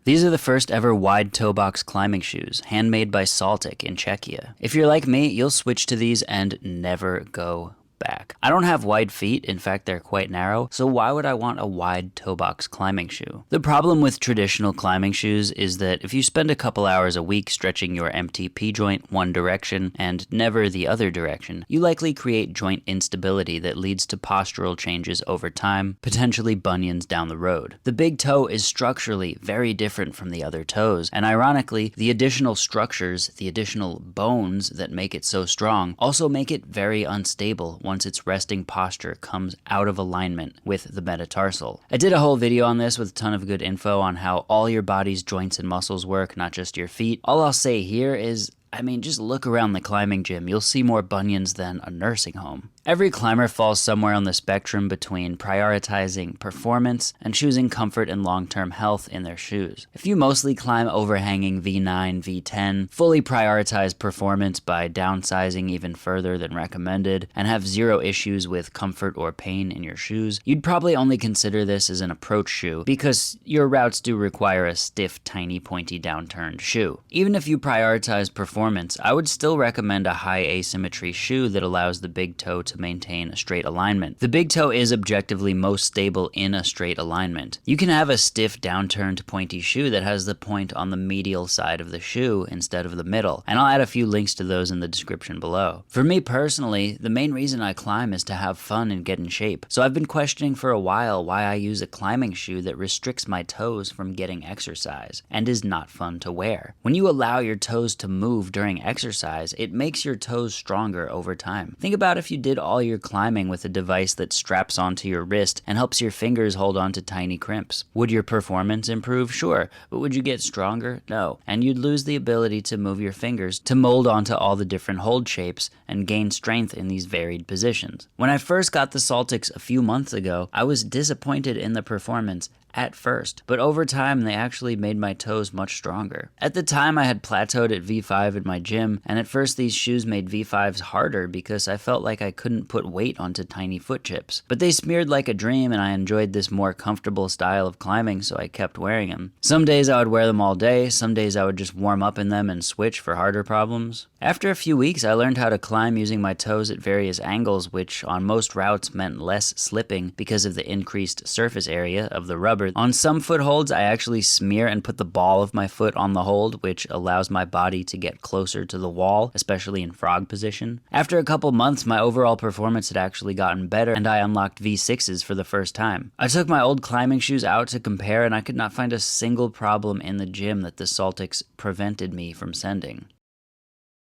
These are the first ever wide toe box climbing shoes, handmade by Saltic in Czechia. If you're like me, you'll switch to these and never go back. I don't have wide feet, in fact they're quite narrow, so why would I want a wide toe box climbing shoe? The problem with traditional climbing shoes is that if you spend a couple hours a week stretching your MTP joint one direction and never the other direction, you likely create joint instability that leads to postural changes over time, potentially bunions down the road. The big toe is structurally very different from the other toes, and ironically, the additional structures, the additional bones that make it so strong, also make it very unstable once its resting posture comes out of alignment with the metatarsal. I did a whole video on this with a ton of good info on how all your body's joints and muscles work, not just your feet. All I'll say here is, just look around the climbing gym. You'll see more bunions than a nursing home. Every climber falls somewhere on the spectrum between prioritizing performance and choosing comfort and long-term health in their shoes. If you mostly climb overhanging V9, V10, fully prioritize performance by downsizing even further than recommended, and have zero issues with comfort or pain in your shoes, you'd probably only consider this as an approach shoe because your routes do require a stiff, tiny, pointy, downturned shoe. Even if you prioritize performance, I would still recommend a high asymmetry shoe that allows the big toe to maintain a straight alignment. The big toe is objectively most stable in a straight alignment. You can have a stiff, downturned, pointy shoe that has the point on the medial side of the shoe instead of the middle, and I'll add a few links to those in the description below. For me personally, the main reason I climb is to have fun and get in shape, so I've been questioning for a while why I use a climbing shoe that restricts my toes from getting exercise and is not fun to wear. When you allow your toes to move during exercise, it makes your toes stronger over time. Think about if you did all your climbing with a device that straps onto your wrist and helps your fingers hold on to tiny crimps. Would your performance improve? Sure, but would you get stronger? No. And you'd lose the ability to move your fingers to mold onto all the different hold shapes and gain strength in these varied positions. When I first got the Saltics a few months ago, I was disappointed in the performance at first, but over time they actually made my toes much stronger. At the time I had plateaued at V5 in my gym, and at first these shoes made V5s harder because I felt like I couldn't put weight onto tiny foot chips. But they smeared like a dream and I enjoyed this more comfortable style of climbing, so I kept wearing them. Some days I would wear them all day, some days I would just warm up in them and switch for harder problems. After a few weeks I learned how to climb using my toes at various angles, which on most routes meant less slipping because of the increased surface area of the rubber. On some footholds, I actually smear and put the ball of my foot on the hold, which allows my body to get closer to the wall, especially in frog position. After a couple months, my overall performance had actually gotten better, and I unlocked V6s for the first time. I took my old climbing shoes out to compare, and I could not find a single problem in the gym that the Saltics prevented me from sending.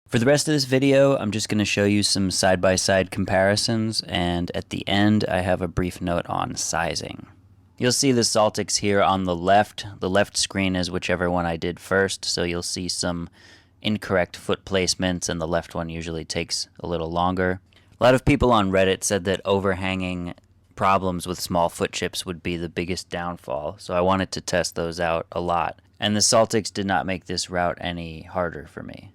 For the rest of this video, I'm just going to show you some side-by-side comparisons, and at the end, I have a brief note on sizing. You'll see the Saltics here on the left. The left screen is whichever one I did first, so you'll see some incorrect foot placements, and the left one usually takes a little longer. A lot of people on Reddit said that overhanging problems with small foot chips would be the biggest downfall, so I wanted to test those out a lot. And the Saltics did not make this route any harder for me.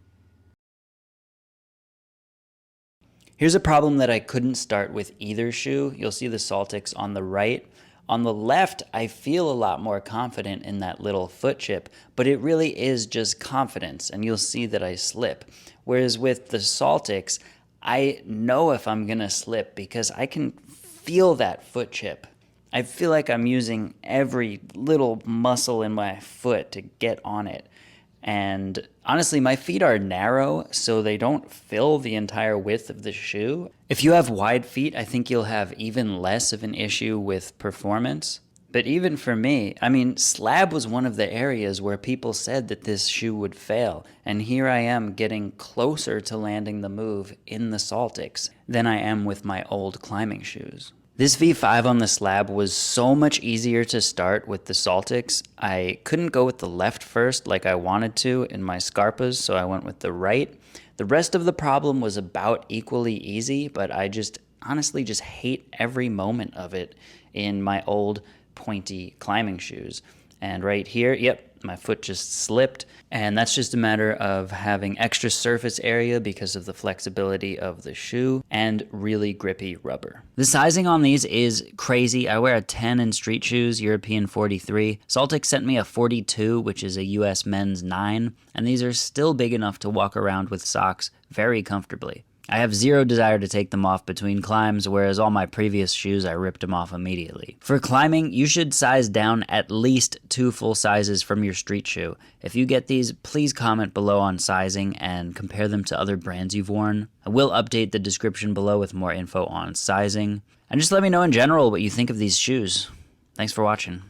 Here's a problem that I couldn't start with either shoe. You'll see the Saltics on the right. On the left, I feel a lot more confident in that little foot chip, but it really is just confidence, and you'll see that I slip. Whereas with the Saltics, I know if I'm gonna slip because I can feel that foot chip. I feel like I'm using every little muscle in my foot to get on it. And honestly, my feet are narrow, so they don't fill the entire width of the shoe. If you have wide feet, I think you'll have even less of an issue with performance. But even for me, slab was one of the areas where people said that this shoe would fail. And here I am getting closer to landing the move in the Saltics than I am with my old climbing shoes. This V5 on the slab was so much easier to start with the Saltics. I couldn't go with the left first like I wanted to in my Scarpas, so I went with the right. The rest of the problem was about equally easy, but I honestly just hate every moment of it in my old pointy climbing shoes. And right here, yep, my foot just slipped, and that's just a matter of having extra surface area because of the flexibility of the shoe and really grippy rubber. The sizing on these is crazy. I wear a 10 in street shoes, European 43. Saltic sent me a 42, which is a US men's 9, and these are still big enough to walk around with socks very comfortably. I have zero desire to take them off between climbs, whereas all my previous shoes I ripped them off immediately. For climbing, you should size down at least 2 full sizes from your street shoe. If you get these, please comment below on sizing and compare them to other brands you've worn. I will update the description below with more info on sizing. And just let me know in general what you think of these shoes. Thanks for watching.